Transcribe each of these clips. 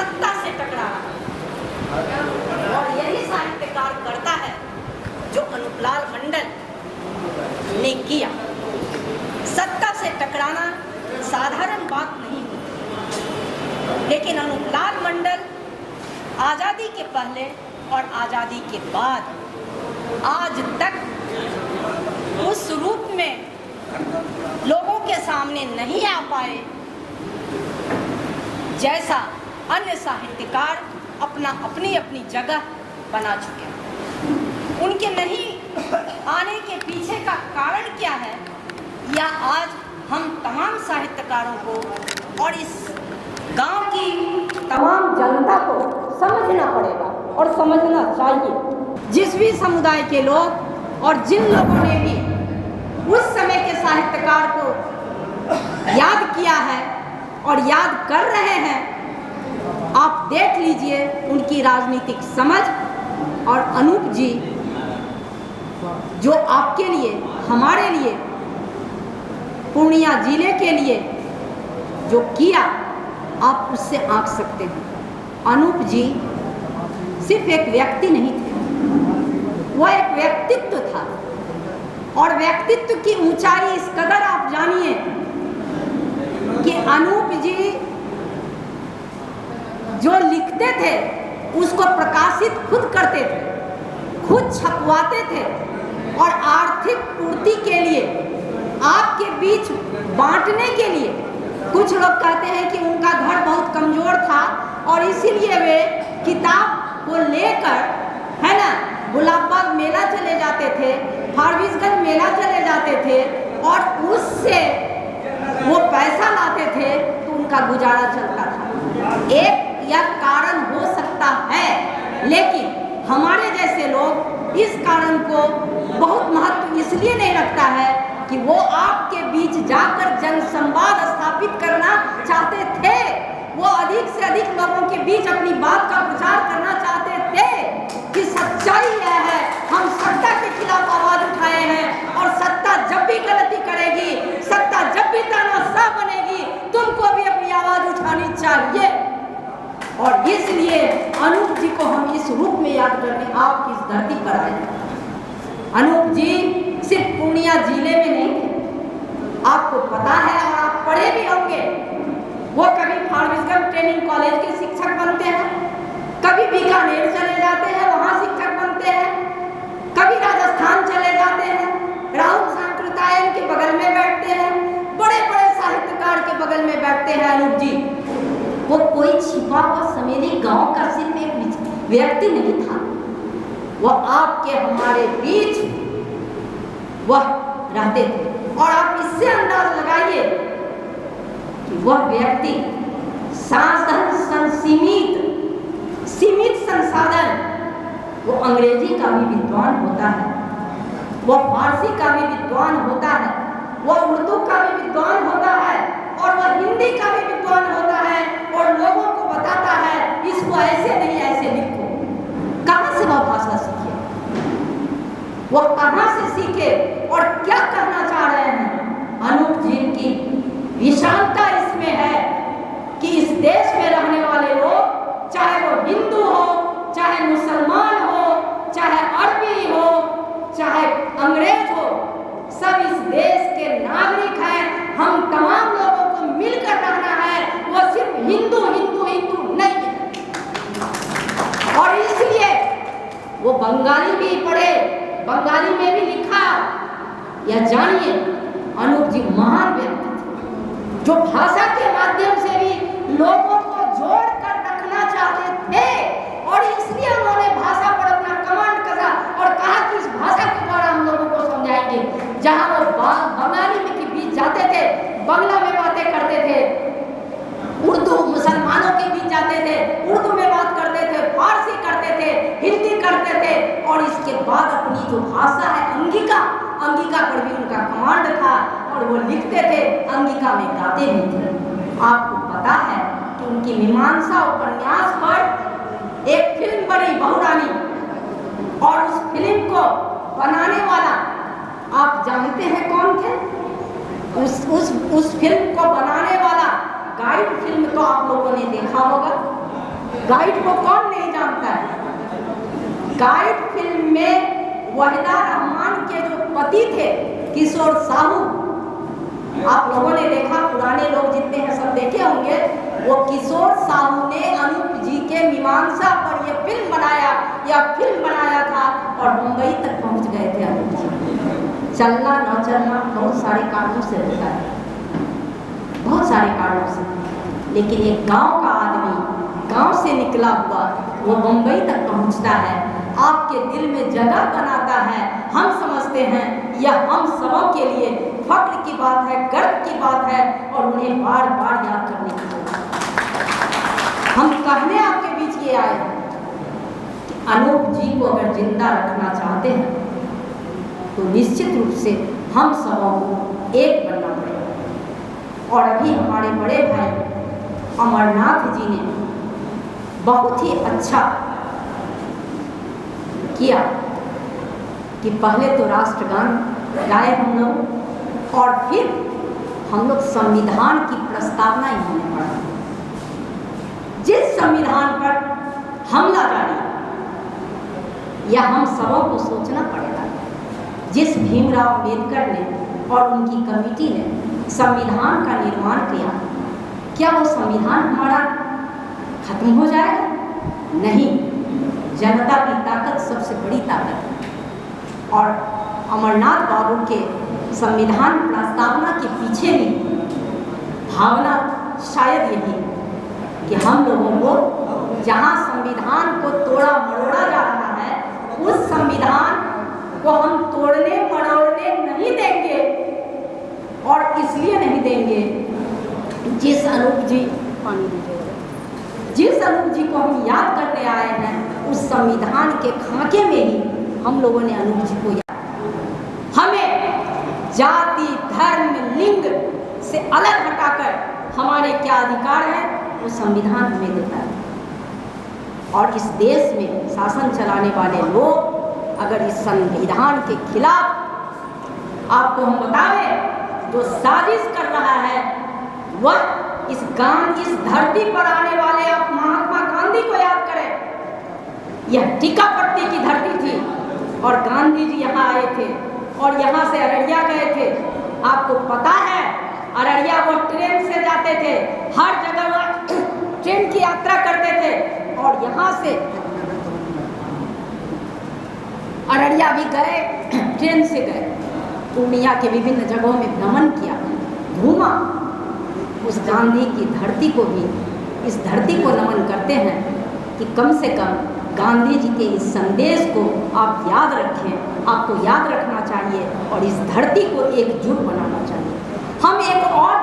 सत्ता से टकराना। और यही साहित्यकार करता है जो अनुपलाल मंडल ने किया। सत्ता से टकराना साधारण बात नहीं होती, लेकिन अनुपलाल मंडल आज़ादी के पहले और आज़ादी के बाद आज तक उस रूप में लोगों के सामने नहीं आ पाए जैसा अन्य साहित्यकार अपनी अपनी जगह बना चुके हैं। उनके नहीं आने के पीछे का कारण क्या है, या आज हम तमाम साहित्यकारों को और इस गांव की तमाम जनता को समझना पड़ेगा और समझना चाहिए। जिस भी समुदाय के लोग और जिन लोगों ने भी उस समय के साहित्यकार को याद किया है और याद कर रहे हैं, आप देख लीजिए उनकी राजनीतिक समझ। और अनूप जी जो आपके लिए, हमारे लिए, पूर्णिया जिले के लिए जो किया, आप उससे आंक सकते हैं। अनूप जी सिर्फ एक व्यक्ति नहीं थे, वह एक व्यक्तित्व था। और व्यक्तित्व की ऊंचाई इस कदर आप जानिए कि अनूप जी जो लिखते थे उसको प्रकाशित खुद करते थे, खुद छपवाते थे और आर्थिक पूर्ति के लिए, आपके बीच बांटने के लिए। कुछ लोग कहते हैं कि उनका घर बहुत कमजोर था और इसीलिए वे किताब को लेकर, है ना, गुलाबबाग मेला चले जाते थे, फारबिसगंज मेला चले जाते थे और उससे वो पैसा लाते थे तो उनका गुजारा चलता था। एक या कारण हो सकता है, लेकिन हमारे जैसे लोग इस कारण को बहुत महत्व इसलिए नहीं रखता है कि वो आपके बीच जाकर जनसंवाद स्थापित करना चाहते थे। वो अधिक से अधिक लोगों के बीच अपनी बात का प्रचार करना चाहते थे कि सच्चाई यह है, हम सत्ता के खिलाफ आवाज उठाए हैं और सत्ता जब भी गलती करेगी, सत्ता जब भी तानाशाह बनेगी, तुमको भी अपनी आवाज उठानी चाहिए। और इसलिए अनूप जी को हम इस रूप में याद करने आपकी इस धरती पर आए। अनूप जी सिर्फ पूर्णिया जिले में नहीं थे, आपको पता है और आप पढ़े भी होंगे। वो कभी फारबिसगंज ट्रेनिंग कॉलेज के शिक्षक बनते हैं, कभी बीकानेर चले जाते हैं, वहाँ शिक्षक बनते हैं, कभी राजस्थान चले जाते हैं, राहुल सांकृत्यायन के बगल में बैठते हैं, बड़े बड़े साहित्यकार के बगल में बैठते हैं अनूप जी। वो कोई छिपा हुआ समेली गांव का सिर्फ एक व्यक्ति नहीं था, वह आपके हमारे बीच वह रहते थे। और आप इससे अंदाज लगाइए कि वह व्यक्ति साधन सीमित संसाधन, वो अंग्रेजी का भी विद्वान होता है, वह फारसी का भी विद्वान होता है, वह उर्दू का भी विद्वान होता है और वह हिंदी का भी विद्वान होता है और लोगों को बताता है इसको ऐसे नहीं ऐसे लिखो। कहाँ से वह भाषा सीखे, वह कहाँ से सीखे और क्या कहना चाह रहे हैं? अनूप जी की विशालता इसमें है कि इस देश में रहने वाले लोग, चाहे वो हिंदू हो, चाहे मुसलमान हो, चाहे अरबी हो, चाहे अंग्रेज हो, सब इस देश के नागरिक हैं। हम तमाम लोगों को मिलकर रहना है, वो सिर्फ हिंदू हिंदू हिंदू नहीं है। और इसलिए वो बंगाली भी पढ़े, बंगाली में भी लिखा। या जानिए अनूप जी महान व्यक्ति थे जो भाषा के माध्यम से भी लोगों को जोड़ कर रखना चाहते थे। और इसलिए उन्होंने भाषा पर अपना कमांड करा और कहा कि इस भाषा के द्वारा हम लोगों को समझाएंगे। जहां वो बंगाली के बीच जाते थे, बंगला में बातें करते थे, उर्दू मुसलमानों के बीच जाते थे, उर्दू में बात करते थे, फारसी करते थे, हिंदी करते थे। और इसके बाद अपनी जो भाषा है अंगिका पर भी उनका कमांड था और वो लिखते थे, अंगिका में गाते भी थे। आपको पता है कि उनकी मीमांसा उपन्यास पर एक फिल्म बनी बहुरानी, और उस फिल्म को बनाने वाला आप जानते हैं कौन थे? उस फिल्म को बनाने वाला गाइड फिल्म तो आप लोगों ने देखा होगा, गाइड को कौन नहीं जानता है? गाइड फिल्म में वहीदा रहमान के जो पति थे किशोर साहू, आप लोगों ने देखा, पुराने लोग जितने हैं सब देखे होंगे, वो किशोर साहू ने अनूप जी के मीमांसा पर ये फिल्म बनाया था और मुंबई तक पहुंच गए थे अनूप जी। चलना न चलना बहुत सारे कारणों से होता है, बहुत सारे कारणों से, लेकिन एक गांव का आदमी गांव से निकला हुआ वो मुंबई तक पहुंचता है, आपके दिल में जगह बनाता है। हम समझते हैं यह हम सबों के लिए फख्र की बात है, गर्व की बात है और उन्हें बार बार याद करने की जरूरत है। हम कहने आपके बीच ये आए कि अनूप जी को अगर जिंदा रखना चाहते हैं तो निश्चित रूप से हम सबों को एक बनना पड़ेगा। और अभी हमारे बड़े भाई अमरनाथ जी ने बहुत ही अच्छा किया कि पहले तो राष्ट्रगान गाए हम लोग और फिर हम लोग संविधान की प्रस्तावना इन्होंने पढ़ा। जिस संविधान पर हमला जारी, यह हम सबों को सोचना पड़ेगा। जिस भीमराव अम्बेडकर ने और उनकी कमेटी ने संविधान का निर्माण किया, क्या वो संविधान हमारा खत्म हो जाएगा? नहीं, जनता की ताकत सबसे बड़ी ताकत है। और अमरनाथ बाबू के संविधान प्रस्तावना के पीछे भी भावना शायद यही कि हम लोगों को जहां संविधान को तोड़ा मरोड़ा जा रहा है, उस संविधान को हम तोड़ने मरोड़ने नहीं देंगे। और इसलिए नहीं देंगे, जिस अनूप जी को हम याद करने आए हैं, उस संविधान के खाके में ही हम लोगों ने अनूप जी को याद। हमें जाति धर्म लिंग से अलग हटाकर हमारे क्या अधिकार है वो संविधान हमें देता है। और इस देश में शासन चलाने वाले लोग अगर इस संविधान के खिलाफ आपको हम बताएं जो साजिश कर रहा है, वह इस धरती पर आने वाले आप महात्मा गांधी को याद करें। यह टीकापट्टी की धरती थी और गांधी जी यहाँ आए थे और यहाँ से अररिया गए थे। आपको पता है अररिया वो ट्रेन से जाते थे, हर जगह वो ट्रेन की यात्रा करते थे और यहाँ से अररिया भी गए, ट्रेन से गए, पूर्णिया के विभिन्न जगहों में भ्रमण किया, घूमा। उस गांधी की धरती को भी, इस धरती को नमन करते हैं कि कम से कम गांधी जी के इस संदेश को आप याद रखें, आपको याद रखना चाहिए और इस धरती को एकजुट बनाना चाहिए। हम एक और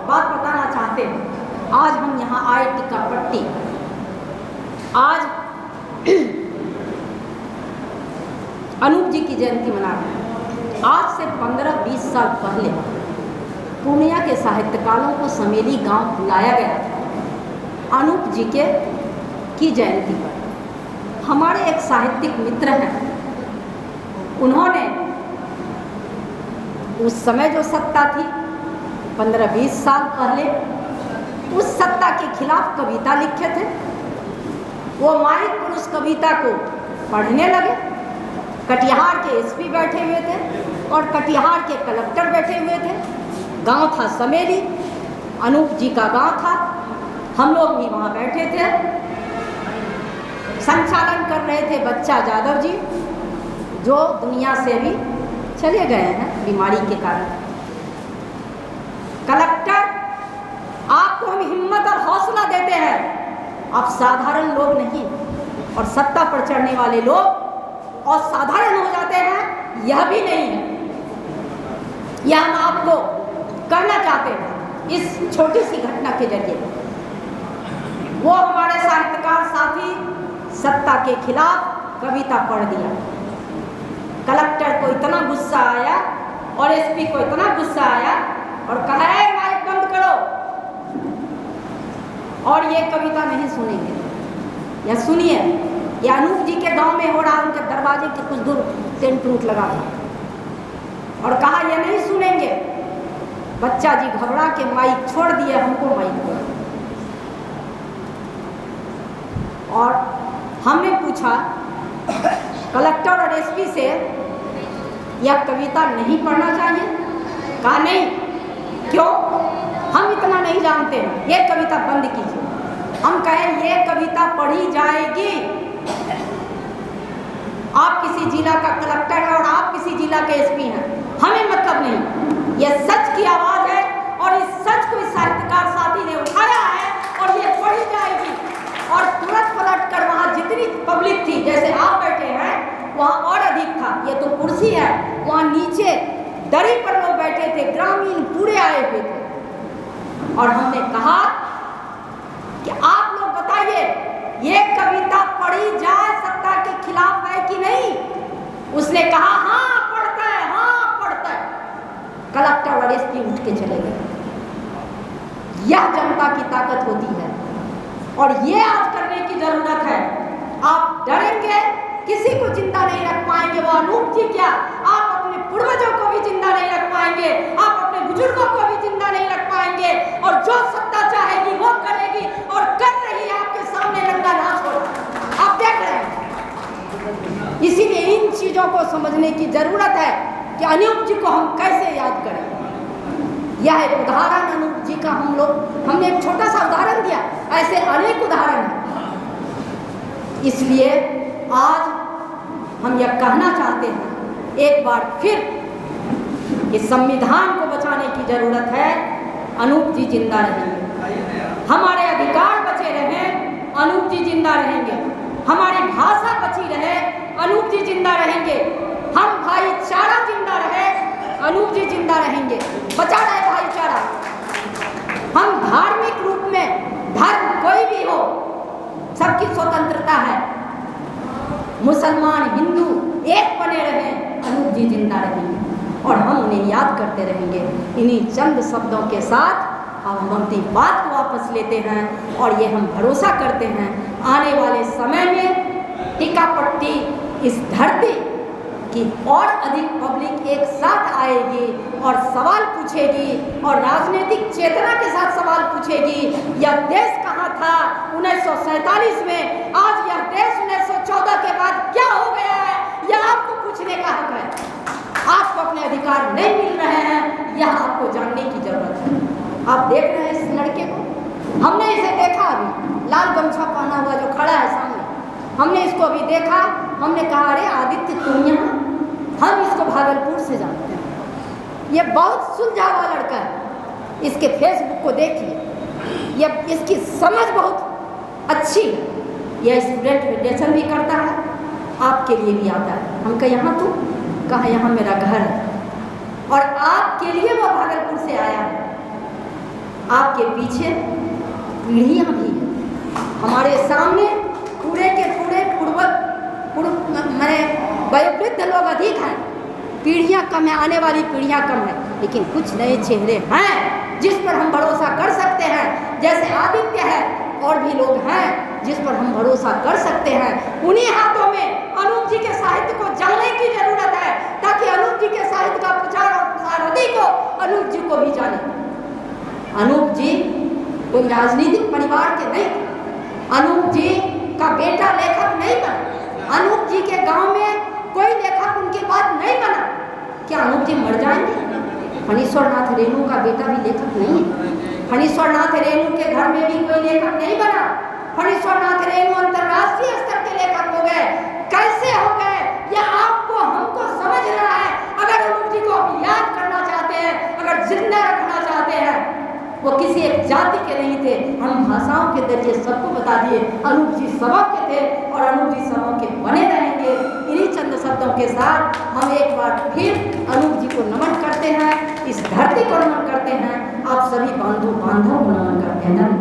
बात बताना चाहते हैं। आज हम यहाँ आए टीकापट्टी, आज अनूप जी की जयंती मना रहे हैं। आज से 15-20 साल पहले पूर्णिया के साहित्यकारों को समेली गांव बुलाया गया था अनूप जी की जयंती पर। हमारे एक साहित्यिक मित्र हैं, उन्होंने उस समय जो सत्ता थी 15-20 साल पहले, उस सत्ता के खिलाफ कविता लिखे थे। वो माहिर पुरुष कविता को पढ़ने लगे। कटिहार के एसपी बैठे हुए थे और कटिहार के कलेक्टर बैठे हुए थे। गांव था समेली, अनूप जी का गांव था, हम लोग भी वहाँ बैठे थे। संचालन कर रहे थे बच्चा यादव जी, जो दुनिया से भी चले गए हैं बीमारी के कारण। कलेक्टर, आपको हम हिम्मत और हौसला देते हैं, आप साधारण लोग नहीं, और सत्ता पर चढ़ने वाले लोग और साधारण हो जाते हैं, यह भी नहीं है। यह हम आपको कहना चाहते हैं इस छोटी सी घटना के जरिए। वो हमारे साहित्यकार साथी सत्ता के खिलाफ कविता पढ़ दिया। कलेक्टर को इतना गुस्सा आया और एसपी को इतना गुस्सा आया और कहा है माइक बंद करो और ये कविता नहीं सुनेंगे। या सुनिए, ये अनूप जी के गांव में हो रहा, उनके दरवाजे के कुछ दूर टेंट टूट लगा था और कहा ये नहीं सुनेंगे। बच्चा जी घबरा के माइक छोड़ दिए, हमको माइक दो। और हमने पूछा कलेक्टर और एसपी से, यह कविता नहीं पढ़ना चाहिए? कहा नहीं। क्यों? हम इतना नहीं जानते हैं, ये कविता बंद कीजिए। हम कहें ये कविता पढ़ी जाएगी। आप किसी जिला का कलेक्टर है और आप किसी जिला के एसपी हैं, हमें मतलब नहीं। यह सच की आवाज़ है और इस सच को इस साहित्यकार साथी ने उठाया है और ये पढ़ी जाएगी। और तुरंत पलट कर वहाँ जितनी पब्लिक थी, जैसे आप बैठे हैं वहाँ और अधिक था। ये तो कुर्सी है, वहाँ नीचे दरी पर लोग बैठे थे, ग्रामीण पूरे आए हुए थे। और हमने कहा कि आप लोग बताइए ये कविता पढ़ी जा सत्ता के खिलाफ है कि नहीं? उसने कहा हाँ पढ़ता है, हाँ पढ़ता है। कलेक्टर और एसपी उठ के चले गए। यह जनता की ताकत होती है और ये आज करने की जरूरत है। आप डरेंगे, किसी को जिंदा नहीं रख पाएंगे। वो अनूप जी क्या, आप अपने पूर्वजों को भी जिंदा नहीं रख पाएंगे, आप अपने बुजुर्गों को भी जिंदा नहीं रख पाएंगे। और जो सत्ता चाहेगी वो करेगी और कर रही है आपके सामने नंगा नाच हो रहा, आप देख रहे हैं। इसीलिए इन चीजों को समझने की जरूरत है कि अनूप जी को हम कैसे याद करें। यह एक उदाहरण अनूप जी का हमने एक छोटा सा उदाहरण दिया, ऐसे अनेक उदाहरण हैं। इसलिए आज हम यह कहना चाहते हैं एक बार फिर कि संविधान को बचाने की जरूरत है। अनूप जी जिंदा रहेंगे, हमारे अधिकार बचे रहें, अनूप जी जिंदा रहेंगे। हमारी भाषा बची रहे, अनूप जी जिंदा रहेंगे। हम भाईचारा जिंदा रहे, अनूप जी जिंदा रहेंगे। बचा रहे भाईचारा। हम धार्मिक रूप में, धर्म कोई भी हो, सबकी स्वतंत्रता है। मुसलमान हिंदू एक बने रहें, अनूप जी जिंदा रहेंगे और हम उन्हें याद करते रहेंगे। इन्हीं चंद शब्दों के साथ हम अपनी बात को वापस लेते हैं और ये हम भरोसा करते हैं आने वाले समय में टीकापट्टी इस धरती की और अधिक पब्लिक एक साथ आएगी और सवाल पूछेगी और राजनीतिक चेतना के साथ सवाल पूछेगी। यह देश कहाँ था 1947 में, आज यह देश 1914 के बाद क्या हो गया है, यह आपको पूछने का हक है। आपको अपने अधिकार नहीं मिल रहे हैं, यह आपको जानने की जरूरत है। आप देख रहे हैं इस लड़के को, हमने इसे देखा अभी, लाल गमछा पहना हुआ जो खड़ा है सामने, हमने इसको अभी देखा। हमने कहा अरे आदित्य तुम यहाँ, हम इसको भागलपुर से जानते हैं। ये बहुत सुलझा हुआ लड़का है, इसके फेसबुक को देखिए, यह इसकी समझ बहुत अच्छी है। यह स्टूडेंट फेडरेशन भी करता है, आपके लिए भी आता है। हम कहा यहाँ तुम, कहा यहाँ मेरा घर है और आपके लिए वो भागलपुर से आया है। आपके पीछे पीढ़ियाँ भी हैं, हमारे सामने पूरे के पूरे वयोवृद्ध लोग अधिक हैं, पीढ़ियाँ कम है, आने वाली पीढ़ियाँ कम है, लेकिन कुछ नए चेहरे हैं जिस पर हम भरोसा कर सकते हैं। जैसे आदित्य है और भी लोग हैं जिस पर हम भरोसा कर सकते हैं। उन्हीं हाथों में अनूप जी के साहित्य को जानने की जरूरत है ताकि अनूप जी के साहित्य का प्रचार और प्रसार अधिक हो, अनूप जी को भी जाने। अनूप जी कोई राजनीतिक परिवार के नहीं, अनूप जी का बेटा लेखक नहीं बना, अनूप जी के गांव में कोई लेखक उनके बाद नहीं बना। क्या अनूप जी मर जाएंगे? फणीश्वर नाथ रेणु का बेटा भी लेखक नहीं है, फणीश्वर नाथ रेणु के घर में भी कोई लेखक नहीं बना। फणीश्वर नाथ रेणु अंतर्राष्ट्रीय स्तर के लेखक हो गए। कैसे हो गए यह आपको हमको समझना है। अगर अनूप जी को आप याद करना चाहते हैं, अगर जिंदा रखना चाहते हैं, वो किसी एक जाति के नहीं थे। हम भाषाओं के जरिए सबको बता दिए अनूप जी सबक के थे और अनूप जी सबक के बने रहेंगे। इन्हीं चंद शब्दों के साथ हम एक बार फिर अनूप जी को नमन करते हैं, इस धरती को नमन करते हैं, आप सभी बांधवों को नमन करते हैं।